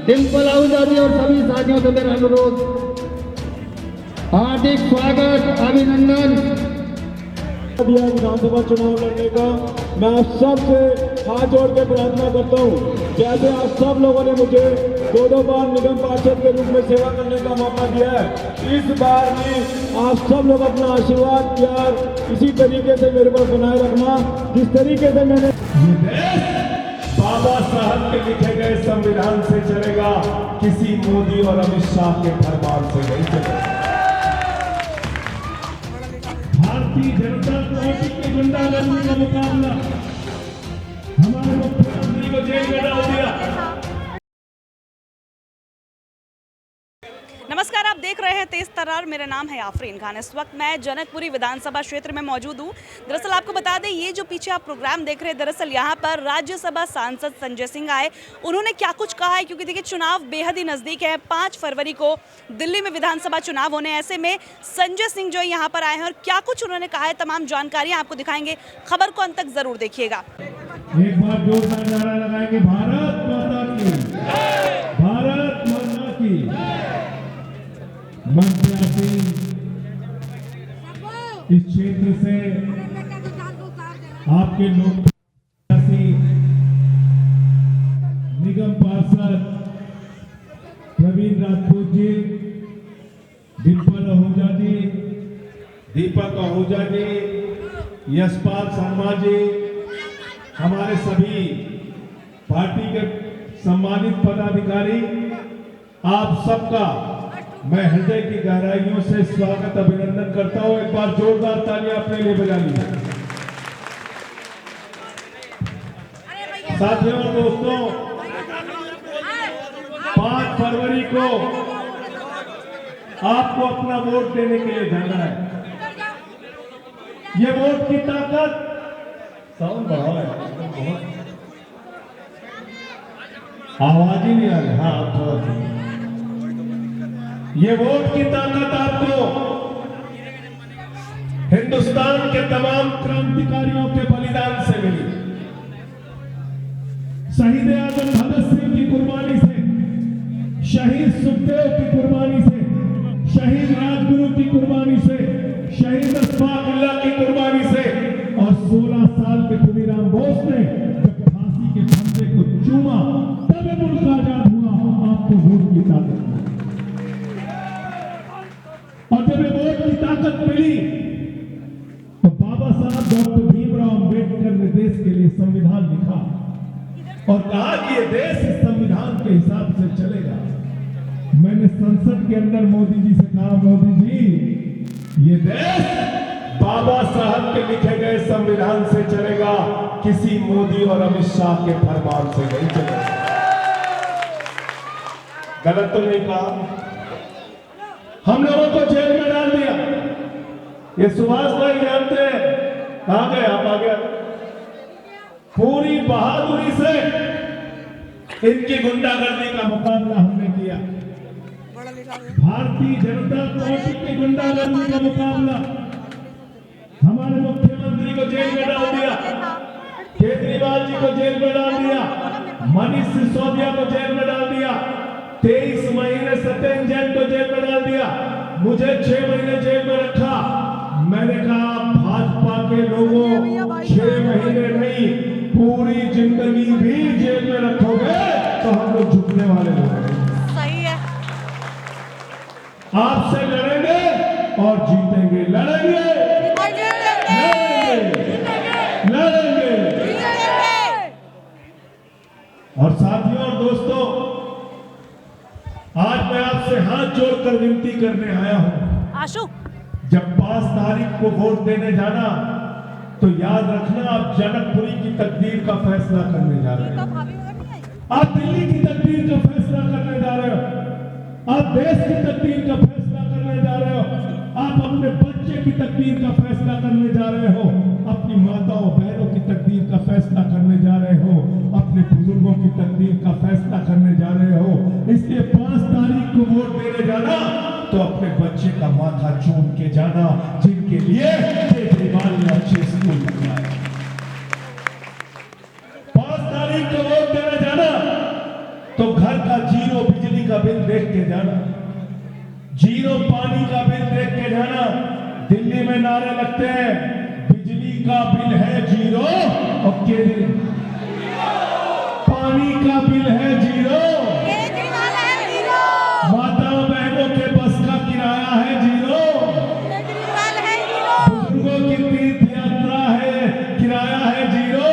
डिम्पल आहूजा जी और सभी साथियों से मेरा अनुरोध, हार्दिक स्वागत, अभिनंदन। विधानसभा चुनाव लड़ने का मैं आप सब से हाथ जोड़ के प्रार्थना करता हूँ। जैसे आप सब लोगों ने मुझे दो बार निगम पार्षद के रूप में सेवा करने का मौका दिया है, इस बार भी आप सब लोग अपना आशीर्वाद प्यार इसी तरीके से मेरे पर बनाए रखना, जिस तरीके से मैंने बाबा साहब के लिखे गए संविधान से चलेगा, किसी मोदी और अमित शाह के फरमान से नहीं चलेगा। भारतीय जनता पार्टी के गुंडागर्दी का मुकाबला हमारे मुख्यमंत्री को जेल में डाल दिया। नमस्कार, आप देख रहे हैं तेज तर्रार। मेरा नाम है आफरीन खान। इस वक्त मैं जनकपुरी विधानसभा क्षेत्र में मौजूद हूँ। दरअसल आपको बता दें, ये जो पीछे आप प्रोग्राम देख रहे हैं, दरअसल यहाँ पर राज्यसभा सांसद संजय सिंह आए। उन्होंने क्या कुछ कहा है, क्योंकि देखिए चुनाव बेहद ही नज़दीक है। 5 फरवरी को दिल्ली में विधानसभा चुनाव होने, ऐसे में संजय सिंह जो यहाँ पर आए हैं और क्या कुछ उन्होंने कहा है, तमाम जानकारियाँ आपको दिखाएंगे। खबर को अंत तक ज़रूर देखिएगा। एक बार जोरदार नारा लगाएंगे, भारत माता की, भारत माता की। इस क्षेत्र से आपके लोग निगम पार्षद प्रवीण राजपूत जी, डिम्पल आहूजा जी, दीपक आहूजा जी, यशपाल शर्मा जी, हमारे सभी पार्टी के सम्मानित पदाधिकारी, आप सबका मैं हृदय की गहराइयों से स्वागत अभिनंदन करता हूं। एक बार जोरदार तालियां अपने लिए बजा लीजिए। साथियों और दोस्तों, 5 फरवरी को आपको अपना वोट देने के लिए जाना है। ये वोट की ताकत साउंड बढ़ाओ है, आवाज ही नहीं आ रही। हाँ, थोड़ा सा। ये वोट की ताकत आपको हिंदुस्तान के तमाम क्रांतिकारियों के बलिदान से मिली। शहीद आजम भगत सिंह की कुर्बानी से, शहीद सुखदेव की कुर्बानी से, शहीद राजगुरु की कुर्बानी से, शहीद अशफाकुल्लाह की कुर्बानी से, और 16 साल के खुदीराम बोस ने जब फांसी के फंदे को चूमा, तब मुल्क आजाद हुआ। आपको वोट की ताकत, और जब ये वोट की ताकत मिली तो बाबा साहब डॉक्टर भीमराव अंबेडकर ने देश के लिए संविधान लिखा और कहा कि ये देश इस संविधान के हिसाब से चलेगा। मैंने संसद के अंदर मोदी जी से कहा, मोदी जी, ये देश बाबा साहब के लिखे गए संविधान से चलेगा, किसी मोदी और अमित शाह के फरमान से नहीं चलेगा। गलत तो नहीं कहा? हम लोगों को जेल में डाल दिया। ये सुभाष भाई जानते हैं, कहां गए आप? आ गया। पूरी बहादुरी से इनकी गुंडागर्दी का मुकाबला हमने किया। भारतीय जनता पार्टी की गुंडागर्दी का मुकाबला, हमारे मुख्यमंत्री को जेल में डाल दिया, केजरीवाल जी को जेल में डाल दिया, मनीष सिसोदिया को जेल में डाल दिया, 23 महीने सत्येंद्र जैन को जेल में डाल दिया, मुझे 6 महीने जेल में रखा। मैंने कहा, भाजपा के लोगों, 6 महीने नहीं, पूरी जिंदगी भी जेल में रखोगे तो हम लोग झुकने वाले लोग। सही है। आपसे लड़ेंगे और जीतेंगे, लड़ेंगे, लड़ेंगे। और साथियों और दोस्तों, आज मैं आपसे हाथ जोड़कर विनती करने आया हूं। आशु, जब 5 तारीख को वोट देने जाना तो याद रखना, आप जनकपुरी की तकदीर का फैसला करने जा रहे हो। आप दिल्ली की तकदीर का फैसला करने जा रहे हो। आप देश की तकदीर का फैसला करने जा रहे हो। आप अपने बच्चे की तकदीर का फैसला करने जा रहे हो। अपनी माताओं बहनों की तकदीर का फैसला करने जा रहे हो। अपने बुजुर्गों की तकदीर का फैसला करने जा रहे हो। इसलिए 5 तारीख को वोट देने जाना तो अपने बच्चे का माथा चूम के जाना, जिनके लिए केजरीवाल ने अच्छे स्कूल बनवाए। 5 तारीख को वोट देने जाना तो घर का जी जीरो बिजली का बिल देख के जाना, जीरो पानी का बिल देख के जाना। दिल्ली में नारे लगते हैं बिजली का बिल है जीरो और पानी का बिल है जीरो, माताओं बहनों के बस का किराया है जीरो, बुजुर्गों की तीर्थ यात्रा है किराया है जीरो।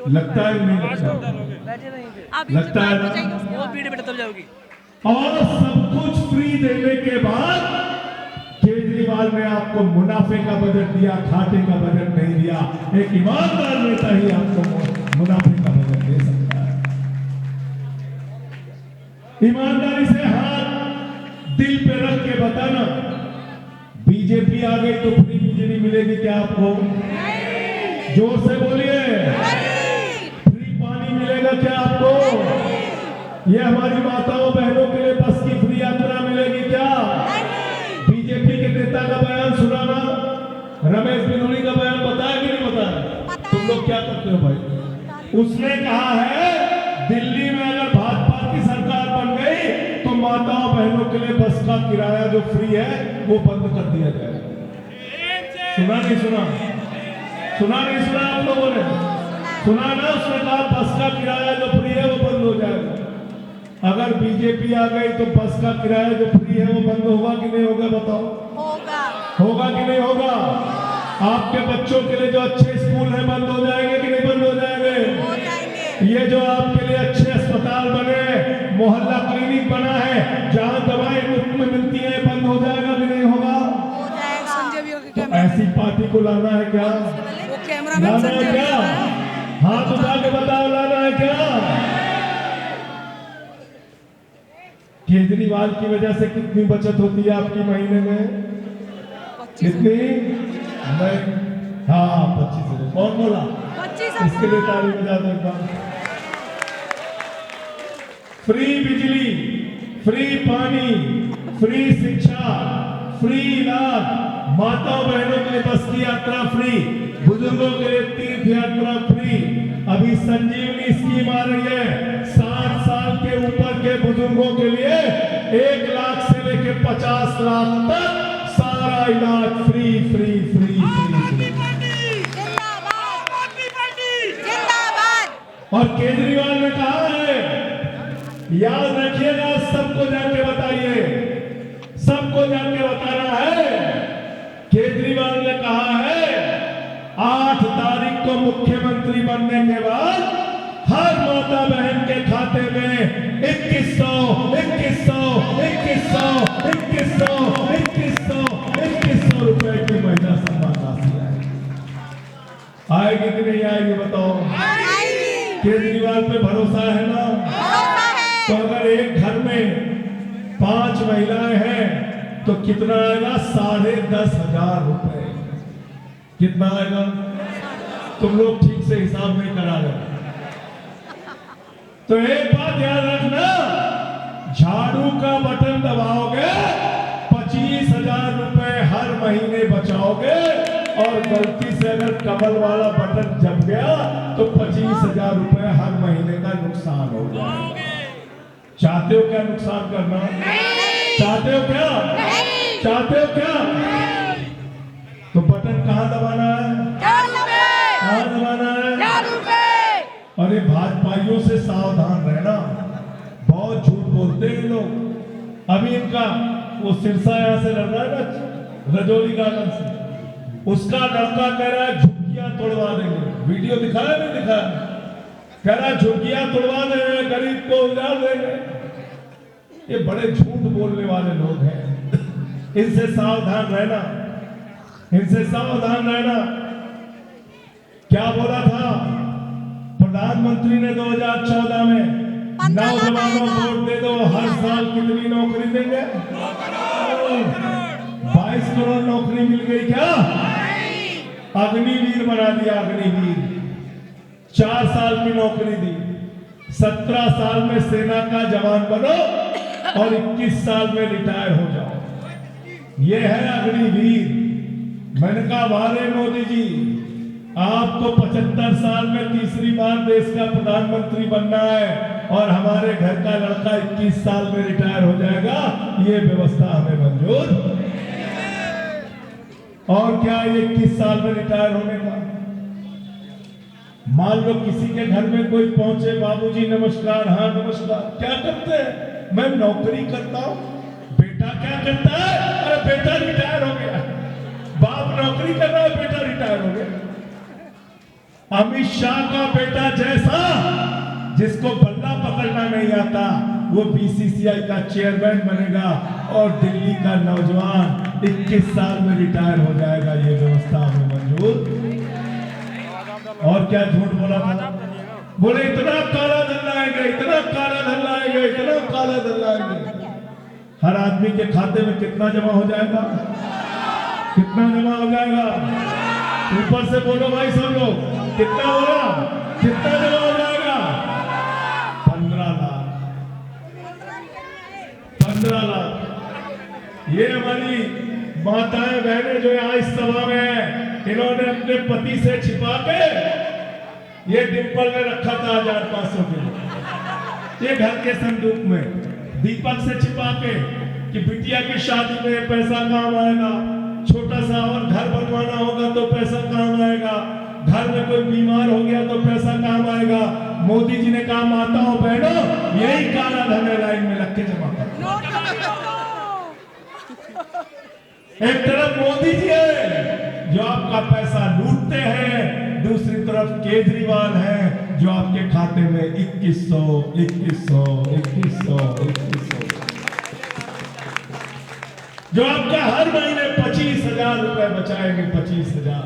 लगता है नहीं लगता है ना? और सब कुछ फ्री देने के बाद केजरीवाल ने आपको मुनाफे का बजट दिया, घाटे का बजट नहीं दिया। एक ईमानदार नेता ही आपको मुनाफे का बजट दे सकता है। ईमानदारी से हाथ दिल पे रख के बताना, बीजेपी आ गई तो फ्री बिजली मिलेगी क्या आपको? जोर से बोलिए। फ्री पानी मिलेगा क्या आपको? ये हमारी माताओं बहनों के लिए बस की फ्री यात्रा मिलेगी क्या? बीजेपी के नेता का बयान सुनाना, रमेश बिनोली का बयान बताया कि नहीं बताया? तुम लोग क्या करते हो भाई? उसने कहा है दिल्ली में अगर भाजपा की सरकार बन गई तो माताओं बहनों के लिए बस का किराया जो फ्री है वो बंद कर दिया जाएगा। सुना नहीं सुना? सुना नहीं सुना? आप लोगों ने सुना ना? उसने कहा बस का किराया जो फ्री है वो बंद हो जाएगा। अगर बीजेपी आ गई तो बस का किराया जो फ्री है वो बंद होगा कि नहीं होगा? बताओ। होगा कि नहीं होगा? आपके बच्चों के लिए जो अच्छे स्कूल हैं बंद हो जाएंगे कि नहीं बंद हो जाएंगे? ये जो आपके लिए अच्छे अस्पताल बने, मोहल्ला क्लिनिक बना है जहां दवाएं मुफ्त में मिलती है, बंद हो जाएगा कि नहीं होगा? तो ऐसी पार्टी को लाना है क्या? लाना है क्या? हाथ उठा के बताओ, लाना है क्या? केजरीवाल की वजह से कितनी बचत होती है आपकी महीने में? कितनी? हाँ 25,000। कौन बोला? इसके लिए ताली बजा दो एक बार। फ्री बिजली, फ्री पानी, फ्री शिक्षा, फ्री इलाज, माताओं बहनों के लिए बस की यात्रा फ्री, बुजुर्गों के लिए तीर्थ यात्रा फ्री। अभी संजीवनी स्कीम आ रही है, 60 साल के ऊपर के बुजुर्गों के लिए 1 लाख से लेकर 50 लाख तक सारा इलाज फ्री फ्री फ्री फ्री। और केजरीवाल ने कहा है, याद रखिएगा, सबको जाके बताइए, सबको जाके बताना है। केजरीवाल ने कहा है 8 तारीख को मुख्यमंत्री बनने के बाद हर माता बहन के खाते में 2100 रुपए की महीना सम्मान राशि आएगी कि नहीं आएगी? बताओ। केजरीवाल पे भरोसा है ना? तो अगर एक घर में 5 महिलाएं हैं तो कितना आएगा? 10,500 रुपए। कितना आएगा? तुम लोग ठीक से हिसाब नहीं करा रहे। तो एक बात याद रखना, झाड़ू का बटन दबाओगे 25,000 रुपए हर महीने बचाओगे, और गलती से अगर कमल वाला बटन जम गया तो 25,000 रुपए हर महीने का नुकसान होगा। चाहते हो क्या नुकसान करना? चाहते हो क्या? चाहते हो क्या? तो बटन कहाँ दबाना है? कहाँ दबाना है? अरे भाजपाइयों से सावधान रहना, बहुत झूठ बोलते हैं लोग। अभी इनका वो सिरसा यहाँ से लड़ रहा है ना, रजौली गार्डन से, उसका लड़का कह रहा है झुग्गियां तोड़वा देंगे। वीडियो दिखाया नहीं दिखाया? कह रहा है झुग्गियां तोड़वा देंगे, गरीब को उजाड़ देंगे। ये बड़े झूठ बोलने वाले लोग हैं, इनसे सावधान रहना, इनसे सावधान रहना। क्या बोला था प्रधानमंत्री ने 2014 में? नौजवानों को वोट दे दो, हर साल कितनी नौकरी देंगे? 22 करोड़ नौकरी मिल गई क्या? अग्निवीर बना दिया, अग्निवीर। 4 साल की नौकरी दी। 17 साल में सेना का जवान बनो और 21 साल में रिटायर हो जाओ। ये है अग्निवीर। मैंने कहा वारे मोदी जी, आपको 75 साल में तीसरी बार देश का प्रधानमंत्री बनना है और हमारे घर का लड़का 21 साल में रिटायर हो जाएगा, ये व्यवस्था हमें मंजूर। और क्या ये 21 साल में रिटायर होने का? मान लो किसी के घर में कोई पहुंचे, बाबूजी नमस्कार, हाँ नमस्कार, क्या करते हैं? मैं नौकरी करता हूं। बेटा क्या करता है? अरे बेटा रिटायर हो गया। बाप नौकरी कर रहा है, बेटा रिटायर हो गया। अमित शाह का बेटा जैसा, जिसको बल्ला पकड़ना नहीं आता, वो बीसीसीआई का चेयरमैन बनेगा और दिल्ली का नौजवान 21 साल में रिटायर हो जाएगा। ये व्यवस्था हमें मंजूर। और क्या झूठ बोला था? बोले इतना काला धन लाएंगे, इतना काला धन लाएंगे, इतना काला धन लाएंगे। हर आदमी के खाते में कितना जमा हो जाएगा? कितना जमा हो जाएगा? ऊपर से बोलो भाई, सब लोग कितना बोला? कितना जमा हो जाएगा? 15 लाख। 15 लाख। ये हमारी माताएं बहनें जो यहाँ इस सभा में है, इन्होंने अपने पति से छिपा के ये डिंपल में रखा था 1500 के, ये घर के संदूक में दीपक से छिपा के कि बिटिया की शादी में पैसा काम आएगा, छोटा सा और घर बनवाना होगा तो पैसा काम आएगा, घर में कोई बीमार हो गया तो पैसा काम आएगा। मोदी जी ने कहा माताओं बहनों, यही काला धन है, लाइन में लग के जमा कर। एक तरफ मोदी जी है जो आपका पैसा लूटते हैं, दूसरी तरफ केजरीवाल है जो आपके खाते में 2100 जो आपका हर महीने 25,000 रुपए बचाएंगे। 25,000।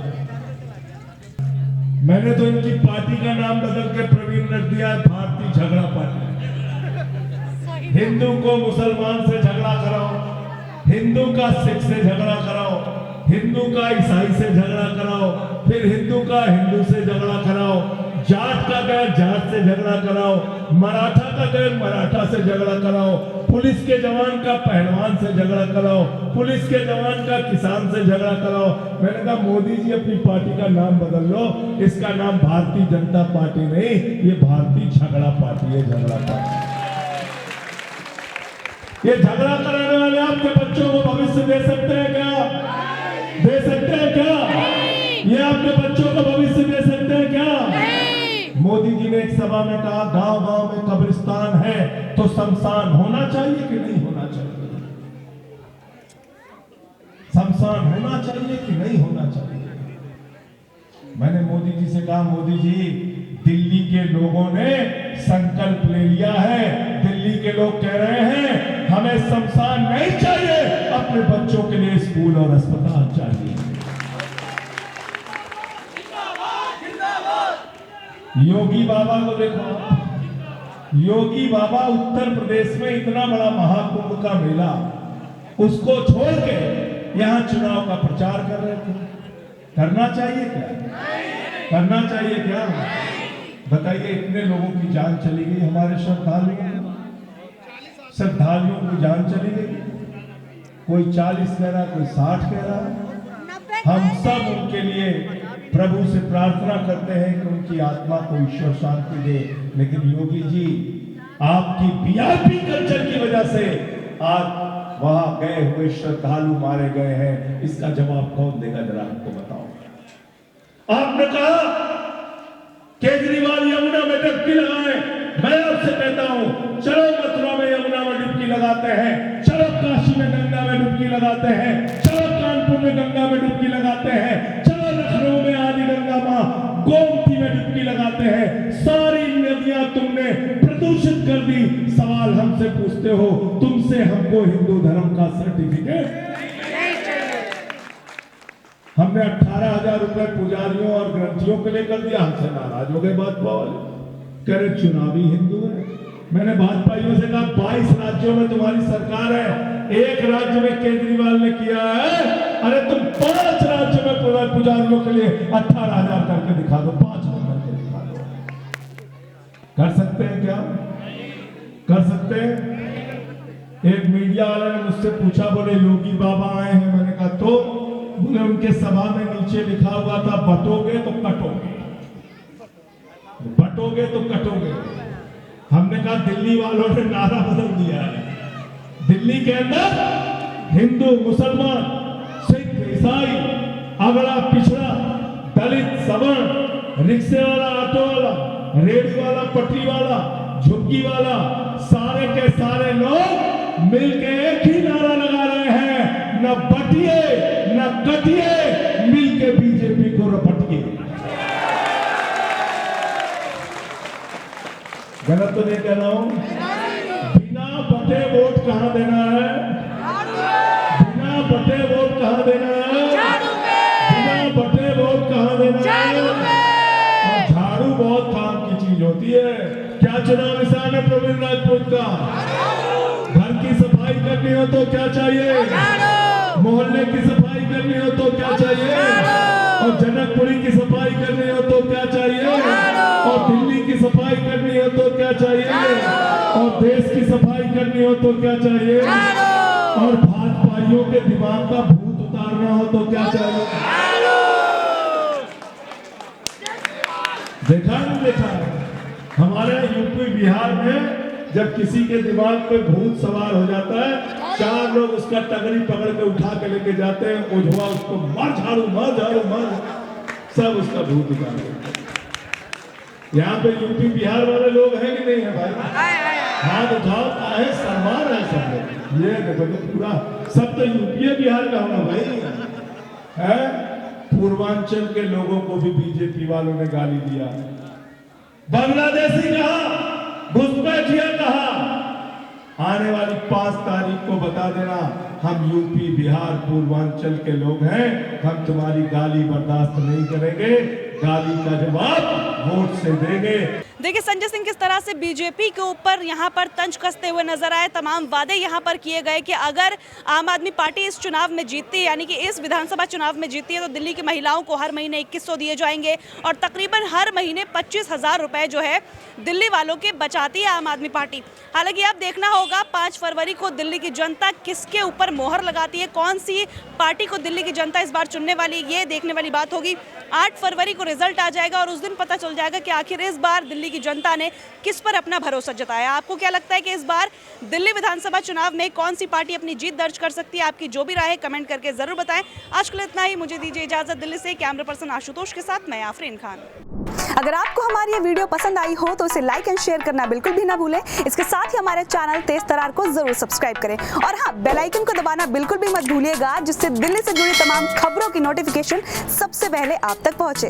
मैंने तो इनकी पार्टी का नाम बदल के प्रवीण रख दिया है, भारतीय झगड़ा पार्टी। हिंदू को मुसलमान से झगड़ा कराओ, हिंदू का सिख से झगड़ा कराओ, हिंदू का ईसाई से झगड़ा कराओ, फिर हिंदू का हिंदू से झगड़ा कराओ, जाट का गैर जाट से झगड़ा कराओ, मराठा का गैर मराठा से झगड़ा कराओ, पुलिस के जवान का पहलवान से झगड़ा कराओ, पुलिस के जवान का किसान से झगड़ा कराओ। मैंने कहा मोदी जी अपनी पार्टी का नाम बदल लो, इसका नाम भारतीय जनता पार्टी नहीं, ये भारतीय झगड़ा पार्टी है। झगड़ा पार्टी। ये झगड़ा कराने वाले आपके बच्चों को भविष्य दे सकते हैं क्या? दे सकते हैं क्या? ये आपके बच्चों को भविष्य दे सकते हैं क्या? मोदी जी ने एक सभा में कहा गांव गांव में कब्रिस्तान है तो शमशान होना चाहिए कि नहीं होना चाहिए? शमशान होना चाहिए कि नहीं होना चाहिए? मैंने मोदी जी से कहा मोदी जी, दिल्ली के लोगों ने संकल्प ले लिया है, दिल्ली के लोग कह रहे हैं हमें शमशान नहीं चाहिए, अपने बच्चों के लिए स्कूल और अस्पताल चाहिए। योगी बाबा को देखो, योगी बाबा उत्तर प्रदेश में इतना बड़ा महाकुंभ का मेला, उसको छोड़ के यहां चुनाव का प्रचार कर रहे थे। करना चाहिए क्या? करना चाहिए क्या? बताइए, इतने लोगों की जान चली गई, हमारे श्रद्धालुओं की जान चली गई। कोई 40 कह रहा, कोई 60 कह रहा। हम सब उनके लिए प्रभु से प्रार्थना करते हैं कि उनकी आत्मा को ईश्वर शांति दे। लेकिन योगी जी, आपकी वीआईपी कल्चर की वजह से आज वहां गए हुए श्रद्धालु मारे गए हैं। इसका जवाब कौन देगा? जरा हमको बताओ। आपने कहा केजरीवाल यमुना में डुबकी लगाए, मैं आपसे कहता हूं चलो मथुरा में यमुना में डुबकी लगाते हैं, चलो काशी में गंगा में डुबकी लगाते हैं, चलो कानपुर में गंगा में डुबकी लगाते हैं, चलो लखनऊ में आदि गंगा मां गोमती में डुबकी लगाते हैं। सारी नदियां तुमने प्रदूषित कर दी। सवाल हमसे पूछते हो, तुमसे हमको हिंदू धर्म का सर्टिफिकेट हमने 18,000 रुपए पुजारियों और ग्रंथियों के लिए कर दिया। हमसे नाराज हो गए भाजपा वाले, कह रहे चुनावी हिंदू है। मैंने भाजपाइयों से कहा 22 राज्यों में तुम्हारी सरकार है, एक राज्य में केजरीवाल ने किया है, अरे तुम 5 राज्यों में पुजारियों के लिए 18,000 करके दिखा दो, 5 करके दिखा दो। कर सकते हैं क्या? कर सकते हैं? एक मीडिया वाले ने मुझसे पूछा, बोले योगी बाबा आए हैं। मैंने कहा तो बोले उनके सभा में नीचे लिखा हुआ था बटोगे तो कटोगे, बटोगे तो कटोगे। हमने कहा दिल्ली वालों ने नारा बदल दिया है। दिल्ली के अंदर हिंदू, मुसलमान, सिख, ईसाई, अगड़ा पिछड़ा, दलित, सवर्ण, रिक्शे वाला, ऑटो वाला, रेडी वाला, पटरी वाला, झुग्गी वाला, सारे के सारे लोग मिलके एक ही नारा लगा रहे हैं, न बटिए न कटिए, मिलके बीजेपी को रपटिए। गलत तो नहीं कह रहा हूं? बिना बटे वोट कहां देना है? बिना बटे वोट कहां देना है? बिना बटे वोट कहां देना है? और झाड़ू बहुत काम की चीज होती है। क्या चुनाव निशान है प्रवीण राजपूत का? घर की सफाई करनी हो तो क्या चाहिए? मोहल्ले की सफाई करनी हो तो क्या चाहिए? और जनकपुरी की सफाई करनी हो तो क्या चाहिए? और दिल्ली की सफाई करनी हो तो क्या चाहिए? और देश की सफाई करनी हो तो क्या चाहिए? और भाजपाइयों के दिमाग का भूत उतारना हो तो क्या चाहिए? देखा नहीं देखा? हमारे यूपी बिहार में जब किसी के दिमाग पे भूत सवार हो जाता है, 4 लोग उसका टगरी पकड़ के उठा के लेके जाते हैं, ओझवा उसको मार झाड़ू मार झाड़ू मार, सब उसका भूत उतार देते हैं। यहाँ पे यूपी बिहार वाले लोग हैं कि नहीं है भाई? हाथ उठाओ, काहे शर्मा रहे सब लोग? ये देखो तो पूरा सब तो यूपी बिहार का होना भाई है। पूर्वांचल के लोगों को भी बीजेपी वालों ने गाली दिया, बांग्लादेशी कहा, घुसपैठिया कहा। आने वाली 5 तारीख को बता देना, हम यूपी बिहार पूर्वांचल के लोग हैं, हम तुम्हारी गाली बर्दाश्त नहीं करेंगे, गाली का जवाब वोट से देंगे। देखिए संजय सिंह किस तरह से बीजेपी के ऊपर यहाँ पर तंज कसते हुए नजर आए। तमाम वादे यहाँ पर किए गए कि अगर आम आदमी पार्टी इस चुनाव में जीतती है, यानी कि इस विधानसभा चुनाव में जीतती है, तो दिल्ली की महिलाओं को हर महीने 2100 दिए जाएंगे और तकरीबन हर महीने 25,000 रुपए जो है दिल्ली वालों के बचाती है आम आदमी पार्टी। हालांकि अब देखना होगा 5 फरवरी को दिल्ली की जनता किसके ऊपर मोहर लगाती है, कौन सी पार्टी को दिल्ली की जनता इस बार चुनने वाली, ये देखने वाली बात होगी। 8 फरवरी को रिजल्ट आ जाएगा और उस दिन पता चल जाएगा कि आखिर इस बार दिल्ली की जनता ने किस पर अपना भरोसा जताया। आपको क्या लगता है कि इस बार दिल्ली विधानसभा चुनाव में कौन सी पार्टी अपनी जीत दर्ज कर सकती है? आपकी जो भी राय है कमेंट करके जरूर बताएं। आज के लिए इतना ही, मुझे दीजिए इजाजत। दिल्ली से कैमरा पर्सन आशुतोष के साथ मैं आफरीन खान। अगर आपको हमारी ये वीडियो पसंद आई हो तो इसे लाइक एंड शेयर करना बिल्कुल भी ना भूलें। इसके साथ ही हमारे चैनल तेज तरार को जरूर सब्सक्राइब करें और हाँ, बेल आइकन को दबाना बिल्कुल भी मत भूलिएगा, जिससे दिल्ली से जुड़ी तमाम खबरों की नोटिफिकेशन सबसे पहले आप तक पहुंचे।